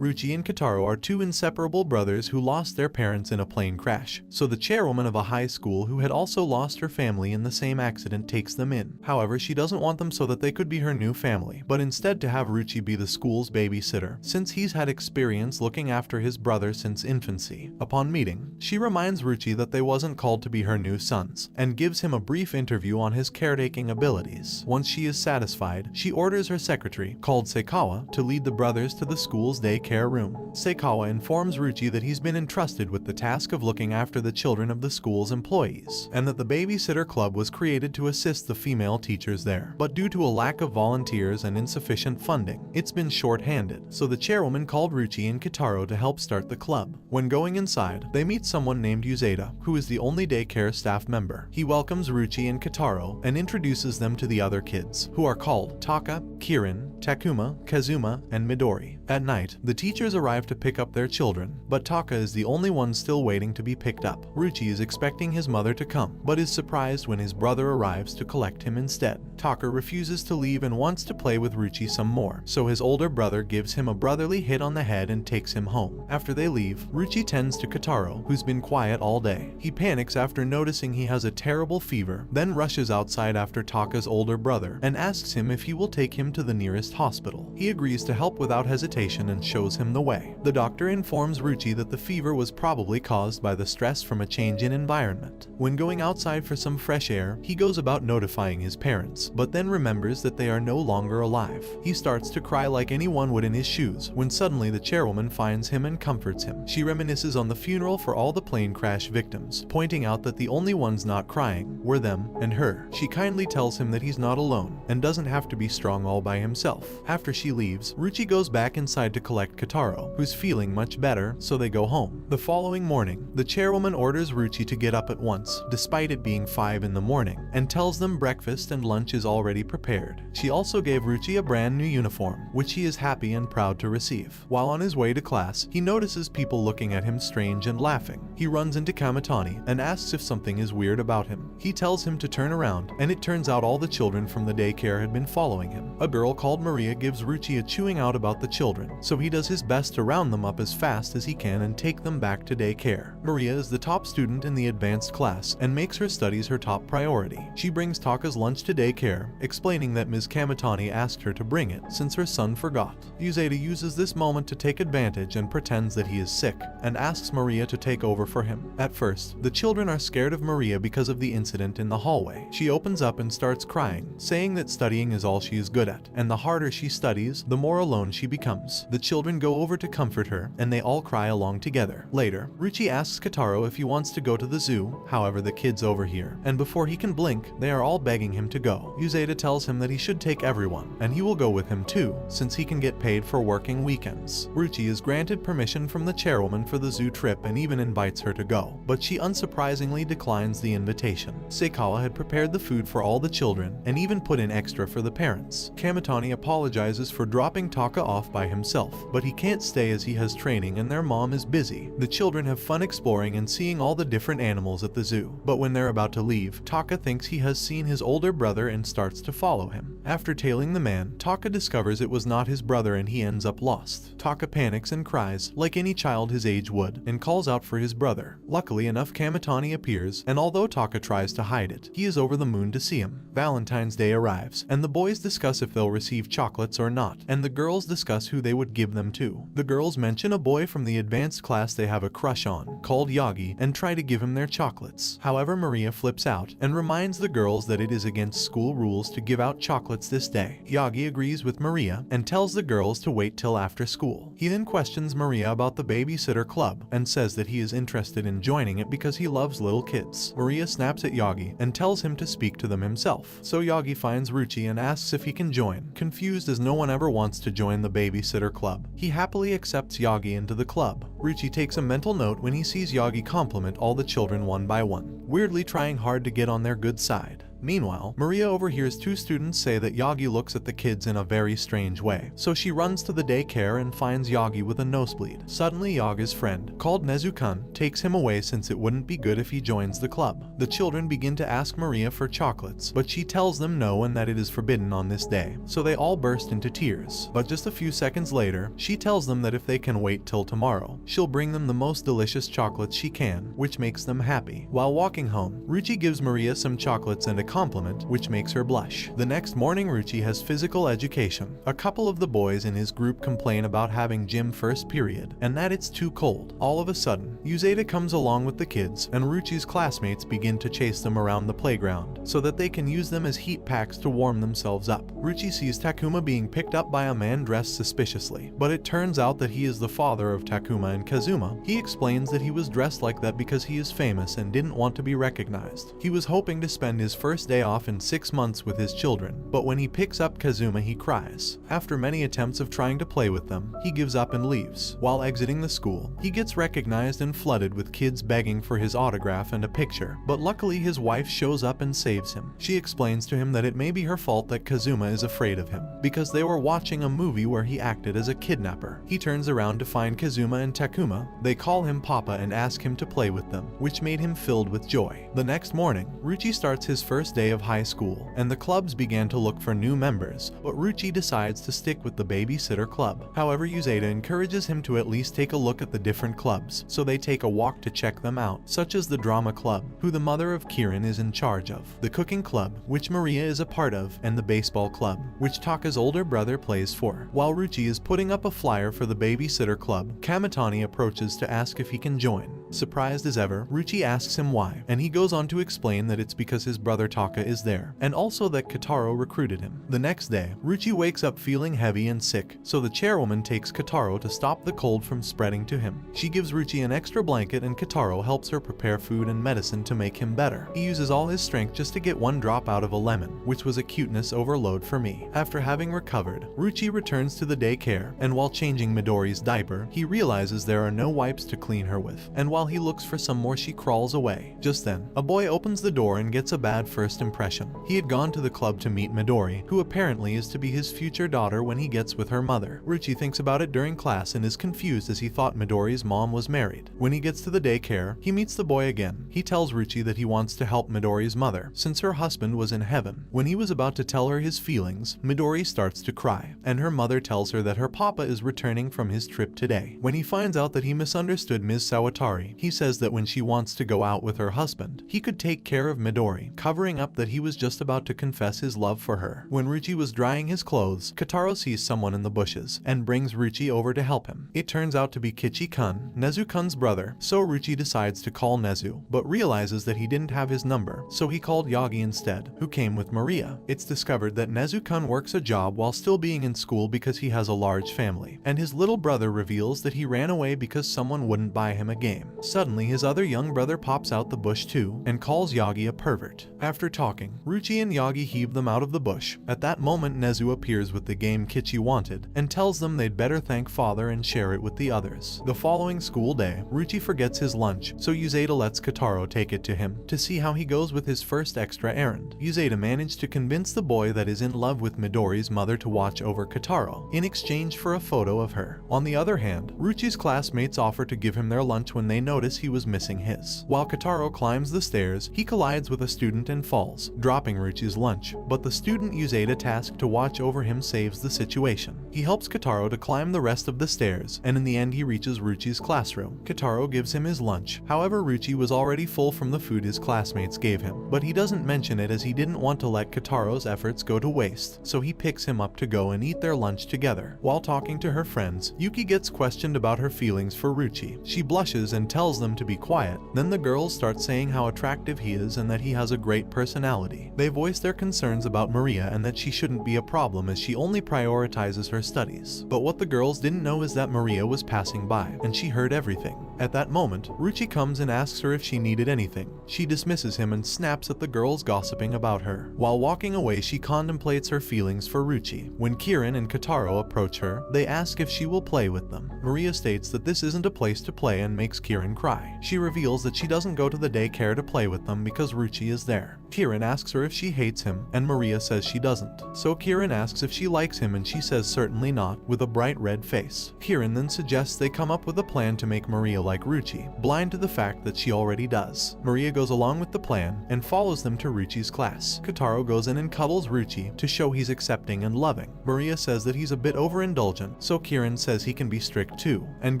Ryuichi and Kotarou are two inseparable brothers who lost their parents in a plane crash, so the chairwoman of a high school who had also lost her family in the same accident takes them in. However, she doesn't want them so that they could be her new family, but instead to have Ryuichi be the school's babysitter, since he's had experience looking after his brother since infancy. Upon meeting, she reminds Ryuichi that they wasn't called to be her new sons, and gives him a brief interview on his caretaking abilities. Once she is satisfied, she orders her secretary, called Seikawa, to lead the brothers to the school's daycare room. Seikawa informs Ryuichi that he's been entrusted with the task of looking after the children of the school's employees, and that the babysitter club was created to assist the female teachers there. But due to a lack of volunteers and insufficient funding, it's been short-handed, so the chairwoman called Ryuichi and Kotarou to help start the club. When going inside, they meet someone named Uzeda, who is the only daycare staff member. He welcomes Ryuichi and Kotarou and introduces them to the other kids, who are called Taka, Kirin, Takuma, Kazuma, and Midori. At night, the teachers arrive to pick up their children, but Taka is the only one still waiting to be picked up. Ryuichi is expecting his mother to come, but is surprised when his brother arrives to collect him instead. Taka refuses to leave and wants to play with Ryuichi some more, so his older brother gives him a brotherly hit on the head and takes him home. After they leave, Ryuichi tends to Kotarou, who's been quiet all day. He panics after noticing he has a terrible fever, then rushes outside after Taka's older brother and asks him if he will take him to the nearest hospital. He agrees to help without hesitation and shows him the way. The doctor informs Ryuichi that the fever was probably caused by the stress from a change in environment. When going outside for some fresh air, he goes about notifying his parents, but then remembers that they are no longer alive. He starts to cry like anyone would in his shoes, when suddenly the chairwoman finds him and comforts him. She reminisces on the funeral for all the plane crash victims, pointing out that the only ones not crying were them and her. She kindly tells him that he's not alone and doesn't have to be strong all by himself. After she leaves, Ryuichi goes back inside to collect Kotarou, who's feeling much better, so they go home. The following morning, the chairwoman orders Ryuichi to get up at once, despite it being 5 in the morning, and tells them breakfast and lunch is already prepared. She also gave Ryuichi a brand new uniform, which he is happy and proud to receive. While on his way to class, he notices people looking at him strange and laughing. He runs into Kamitani and asks if something is weird about him. He tells him to turn around, and it turns out all the children from the daycare had been following him. A girl called Maria gives Ryuichi a chewing out about the children, so he does his best to round them up as fast as he can and take them back to daycare. Maria is the top student in the advanced class and makes her studies her top priority. She brings Taka's lunch to daycare, explaining that Ms. Kamitani asked her to bring it since her son forgot. Uzeda uses this moment to take advantage and pretends that he is sick, and asks Maria to take over for him. At first, the children are scared of Maria because of the incident in the hallway. She opens up and starts crying, saying that studying is all she is good at, and the harder she studies, the more alone she becomes. The children go over to comfort her, and they all cry along together. Later, Ryuichi asks Kotarou if he wants to go to the zoo, however the kids overhear, and before he can blink, they are all begging him to go. Uzeda tells him that he should take everyone, and he will go with him too, since he can get paid for working weekends. Ryuichi is granted permission from the chairwoman for the zoo trip and even invites her to go, but she unsurprisingly declines the invitation. Seikawa had prepared the food for all the children, and even put in extra for the parents. Kamitani apologizes for dropping Taka off by himself, but he can't stay as he has training and their mom is busy. The children have fun exploring and seeing all the different animals at the zoo, but when they're about to leave, Taka thinks he has seen his older brother and starts to follow him. After tailing the man, Taka discovers it was not his brother and he ends up lost. Taka panics and cries, like any child his age would, and calls out for his brother. Luckily enough, Kamitani appears, and although Taka tries to hide it, he is over the moon to see him. Valentine's Day arrives, and the boys discuss if they'll receive chocolates or not, and the girls discuss who they would give them to. The girls mention a boy from the advanced class they have a crush on, called Yagi, and try to give him their chocolates. However, Maria flips out and reminds the girls that it is against school rules to give out chocolates this day. Yagi agrees with Maria and tells the girls to wait till after school. He then questions Maria about the babysitter club and says that he is interested in joining it because he loves little kids. Maria snaps at Yagi and tells him to speak to them himself. So Yagi finds Ryuichi and asks if he can join, confused as no one ever wants to join the babysitter club. He happily accepts Yagi into the club. Ryuichi takes a mental note when he sees Yagi compliment all the children one by one, weirdly trying hard to get on their good side. Meanwhile, Maria overhears two students say that Yagi looks at the kids in a very strange way, so she runs to the daycare and finds Yagi with a nosebleed. Suddenly, Yagi's friend, called Nezu-kun, takes him away since it wouldn't be good if he joins the club. The children begin to ask Maria for chocolates, but she tells them no and that it is forbidden on this day, so they all burst into tears. But just a few seconds later, she tells them that if they can wait till tomorrow, she'll bring them the most delicious chocolates she can, which makes them happy. While walking home, Ryuichi gives Maria some chocolates and a compliment, which makes her blush. The next morning, Ryuichi has physical education. A couple of the boys in his group complain about having gym first period, and that it's too cold. All of a sudden, Yuzeda comes along with the kids, and Ryuichi's classmates begin to chase them around the playground, so that they can use them as heat packs to warm themselves up. Ryuichi sees Takuma being picked up by a man dressed suspiciously, but it turns out that he is the father of Takuma and Kazuma. He explains that he was dressed like that because he is famous and didn't want to be recognized. He was hoping to spend his first day off in 6 months with his children, but when he picks up Kazuma, he cries. After many attempts of trying to play with them, he gives up and leaves. While exiting the school, he gets recognized and flooded with kids begging for his autograph and a picture, but luckily his wife shows up and saves him. She explains to him that it may be her fault that Kazuma is afraid of him, because they were watching a movie where he acted as a kidnapper. He turns around to find Kazuma and Takuma. They call him Papa and ask him to play with them, which made him filled with joy. The next morning, Ryuichi starts his first day of high school, and the clubs began to look for new members, but Ryuichi decides to stick with the babysitter club. However, Yuzeda encourages him to at least take a look at the different clubs, so they take a walk to check them out, such as the drama club, who the mother of Kirin is in charge of, the cooking club, which Maria is a part of, and the baseball club, which Taka's older brother plays for. While Ryuichi is putting up a flyer for the babysitter club, Kamitani approaches to ask if he can join. Surprised as ever, Ryuichi asks him why, and he goes on to explain that it's because his brother Taka is there, and also that Kotarou recruited him. The next day, Ryuichi wakes up feeling heavy and sick, so the chairwoman takes Kotarou to stop the cold from spreading to him. She gives Ryuichi an extra blanket and Kotarou helps her prepare food and medicine to make him better. He uses all his strength just to get one drop out of a lemon, which was a cuteness overload for me. After having recovered, Ryuichi returns to the daycare, and while changing Midori's diaper, he realizes there are no wipes to clean her with, and while he looks for some more, she crawls away. Just then, a boy opens the door and gets a bad first impression. He had gone to the club to meet Midori, who apparently is to be his future daughter when he gets with her mother. Ryuichi thinks about it during class and is confused as he thought Midori's mom was married. When he gets to the daycare, he meets the boy again. He tells Ryuichi that he wants to help Midori's mother, since her husband was in heaven. When he was about to tell her his feelings, Midori starts to cry, and her mother tells her that her papa is returning from his trip today. When he finds out that he misunderstood Ms. Sawatari, he says that when she wants to go out with her husband, he could take care of Midori, covering up that he was just about to confess his love for her. When Ryuichi was drying his clothes, Kotarou sees someone in the bushes and brings Ryuichi over to help him. It turns out to be Kichi-kun, Nezu-kun's brother, so Ryuichi decides to call Nezu, but realizes that he didn't have his number, so he called Yagi instead, who came with Maria. It's discovered that Nezu-kun works a job while still being in school because he has a large family, and his little brother reveals that he ran away because someone wouldn't buy him a game. Suddenly, his other young brother pops out the bush too, and calls Yagi a pervert. After talking, Ryuichi and Yagi heave them out of the bush. At that moment, Nezu appears with the game Kichi wanted, and tells them they'd better thank father and share it with the others. The following school day, Ryuichi forgets his lunch, so Yuzeda lets Kotarou take it to him, to see how he goes with his first extra errand. Yuzeda managed to convince the boy that is in love with Midori's mother to watch over Kotarou, in exchange for a photo of her. On the other hand, Ryuichi's classmates offer to give him their lunch when they notice he was missing his. While Kotarou climbs the stairs, he collides with a student and falls, dropping Ryuichi's lunch, but the student Yuzeda tasked to watch over him saves the situation. He helps Kotarou to climb the rest of the stairs, and in the end he reaches Ryuichi's classroom. Kotarou gives him his lunch. However, Ryuichi was already full from the food his classmates gave him, but he doesn't mention it as he didn't want to let Kotarou's efforts go to waste, so he picks him up to go and eat their lunch together. While talking to her friends, Yuki gets questioned about her feelings for Ryuichi. She blushes and tells them to be quiet. Then the girls start saying how attractive he is and that he has a great personality. They voice their concerns about Maria and that she shouldn't be a problem as she only prioritizes her studies. But what the girls didn't know is that Maria was passing by, and she heard everything. At that moment, Ryuichi comes and asks her if she needed anything. She dismisses him and snaps at the girls gossiping about her. While walking away, she contemplates her feelings for Ryuichi. When Kirin and Kotarou approach her, they ask if she will play with them. Maria states that this isn't a place to play and makes Kirin cry. She reveals that she doesn't go to the daycare to play with them because Ryuichi is there. Kieran asks her if she hates him, and Maria says she doesn't. So Kieran asks if she likes him and she says certainly not, with a bright red face. Kieran then suggests they come up with a plan to make Maria like Ryuichi, blind to the fact that she already does. Maria goes along with the plan and follows them to Ryuichi's class. Kotarou goes in and cuddles Ryuichi to show he's accepting and loving. Maria says that he's a bit overindulgent, so Kieran says he can be strict too, and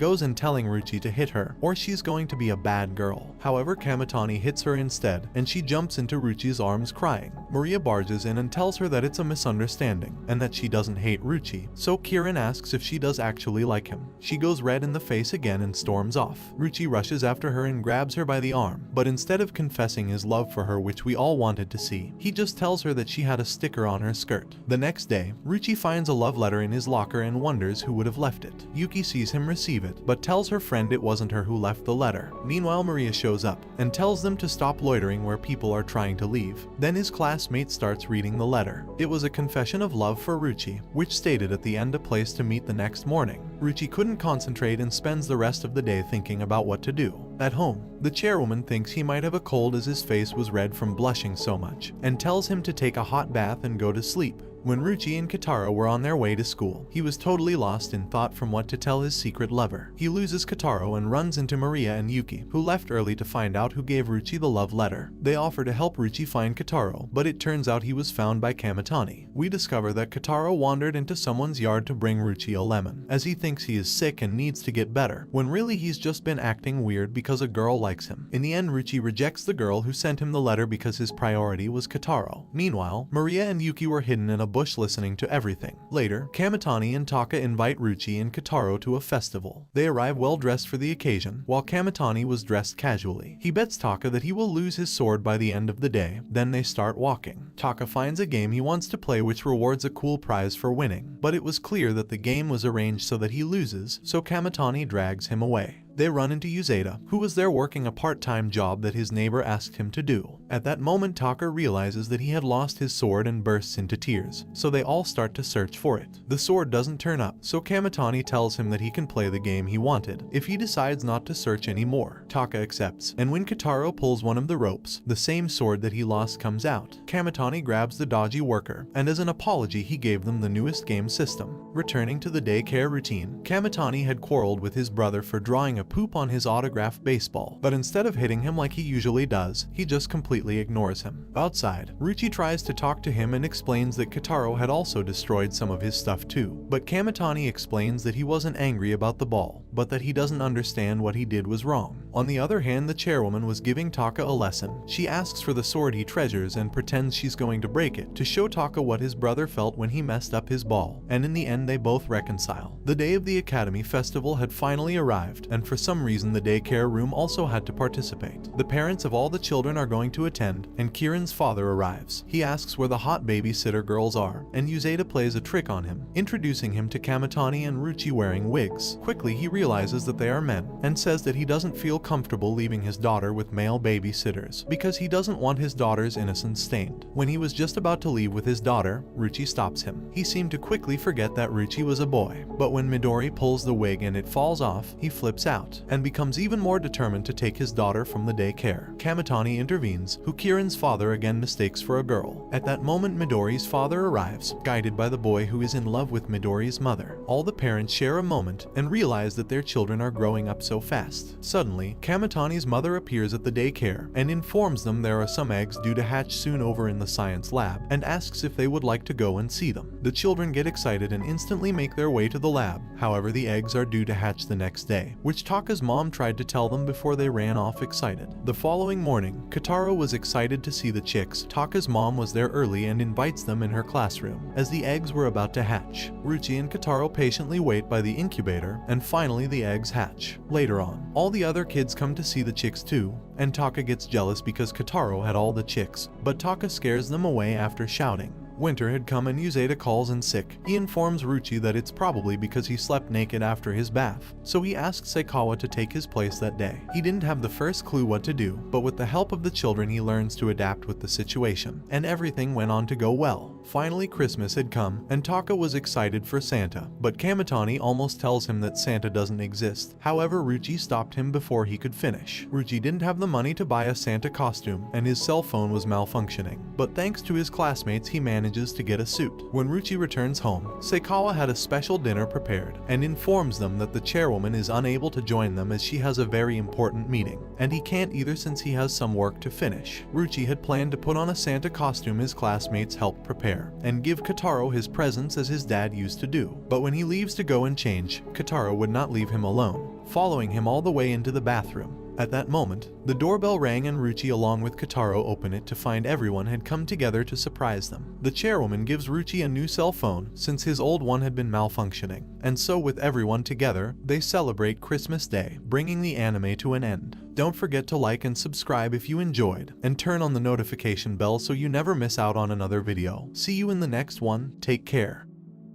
goes in telling Ryuichi to hit her, or she's going to be a bad girl. However, Kamitani hits her instead, and she jumps into Ryuichi's arms crying. Maria barges in and tells her that it's a misunderstanding, and that she doesn't hate Ryuichi, so Kieran asks if she does actually like him. She goes red in the face again and storms off. Ryuichi rushes after her and grabs her by the arm, but instead of confessing his love for her, which we all wanted to see, he just tells her that she had a sticker on her skirt. The next day, Ryuichi finds a love letter in his locker and wonders who would have left it. Yuki sees him receive it, but tells her friend it wasn't her who left the letter. Meanwhile, Maria shows up and tells them to stop loitering where people are trying to leave. Then his classmate starts reading the letter. It was a confession of love for Ryuichi, which stated at the end a place to meet the next morning. Ryuichi couldn't concentrate and spends the rest of the day thinking about what to do. At home, the chairwoman thinks he might have a cold as his face was red from blushing so much, and tells him to take a hot bath and go to sleep. When Ryuichi and Kotarou were on their way to school, he was totally lost in thought from what to tell his secret lover. He loses Kotarou and runs into Maria and Yuki, who left early to find out who gave Ryuichi the love letter. They offer to help Ryuichi find Kotarou, but it turns out he was found by Kamitani. We discover that Kotarou wandered into someone's yard to bring Ryuichi a lemon, as he thinks he is sick and needs to get better, when really he's just been acting weird because a girl likes him. In the end, Ryuichi rejects the girl who sent him the letter because his priority was Kotarou. Meanwhile, Maria and Yuki were hidden in a bush listening to everything. Later, Kamitani and Taka invite Ryuichi and Kotarou to a festival. They arrive well dressed for the occasion, while Kamitani was dressed casually. He bets Taka that he will lose his sword by the end of the day, then they start walking. Taka finds a game he wants to play which rewards a cool prize for winning, but it was clear that the game was arranged so that he loses, so Kamitani drags him away. They run into Uzeda, who was there working a part-time job that his neighbor asked him to do. At that moment, Taka realizes that he had lost his sword and bursts into tears, so they all start to search for it. The sword doesn't turn up, so Kamitani tells him that he can play the game he wanted if he decides not to search anymore. Taka accepts, and when Kotarou pulls one of the ropes, the same sword that he lost comes out. Kamitani grabs the dodgy worker, and as an apology he gave them the newest game system. Returning to the daycare routine, Kamitani had quarreled with his brother for drawing a poop on his autographed baseball, but instead of hitting him like he usually does, he just completely ignores him. Outside, Ryuichi tries to talk to him and explains that Kotarou had also destroyed some of his stuff too, but Kamitani explains that he wasn't angry about the ball, but that he doesn't understand what he did was wrong. On the other hand, the chairwoman was giving Taka a lesson. She asks for the sword he treasures and pretends she's going to break it to show Taka what his brother felt when he messed up his ball, and in the end they both reconcile. The day of the Academy Festival had finally arrived, and for some reason the daycare room also had to participate. The parents of all the children are going to attend, and Kieran's father arrives. He asks where the hot babysitter girls are, and Uzeda plays a trick on him, introducing him to Kamitani and Ryuichi wearing wigs. Quickly he realizes that they are men, and says that he doesn't feel comfortable leaving his daughter with male babysitters, because he doesn't want his daughter's innocence stained. When he was just about to leave with his daughter, Ryuichi stops him. He seemed to quickly forget that Ryuichi was a boy, but when Midori pulls the wig and it falls off, he flips out, and becomes even more determined to take his daughter from the daycare. Kamitani intervenes, who Kieran's father again mistakes for a girl. At that moment, Midori's father arrives, guided by the boy who is in love with Midori's mother. All the parents share a moment and realize that their children are growing up so fast. Suddenly, Kamitani's mother appears at the daycare and informs them there are some eggs due to hatch soon over in the science lab, and asks if they would like to go and see them. The children get excited and instantly make their way to the lab. However, the eggs are due to hatch the next day, which Taka's mom tried to tell them before they ran off excited. The following morning, Kotarou was excited to see the chicks. Taka's mom was there early and invites them in her classroom, as the eggs were about to hatch. Ryuichi and Kotarou patiently wait by the incubator, and finally the eggs hatch. Later on, all the other kids come to see the chicks too, and Taka gets jealous because Kotarou had all the chicks, but Taka scares them away after shouting. Winter had come and Uzeda calls in sick. He informs Ryuichi that it's probably because he slept naked after his bath, so he asks Seikawa to take his place that day. He didn't have the first clue what to do, but with the help of the children he learns to adapt with the situation, and everything went on to go well. Finally, Christmas had come, and Taka was excited for Santa, but Kamitani almost tells him that Santa doesn't exist. However, Ryuichi stopped him before he could finish. Ryuichi didn't have the money to buy a Santa costume, and his cell phone was malfunctioning, but thanks to his classmates he manages to get a suit. When Ryuichi returns home, Seikawa had a special dinner prepared, and informs them that the chairwoman is unable to join them as she has a very important meeting, and he can't either since he has some work to finish. Ryuichi had planned to put on a Santa costume his classmates helped prepare, and give Kotarou his presents as his dad used to do. But when he leaves to go and change, Kotarou would not leave him alone, following him all the way into the bathroom. At that moment, the doorbell rang and Ryuichi along with Kotarou open it to find everyone had come together to surprise them. The chairwoman gives Ryuichi a new cell phone since his old one had been malfunctioning, and so with everyone together, they celebrate Christmas Day, bringing the anime to an end. Don't forget to like and subscribe if you enjoyed, and turn on the notification bell so you never miss out on another video. See you in the next one, take care.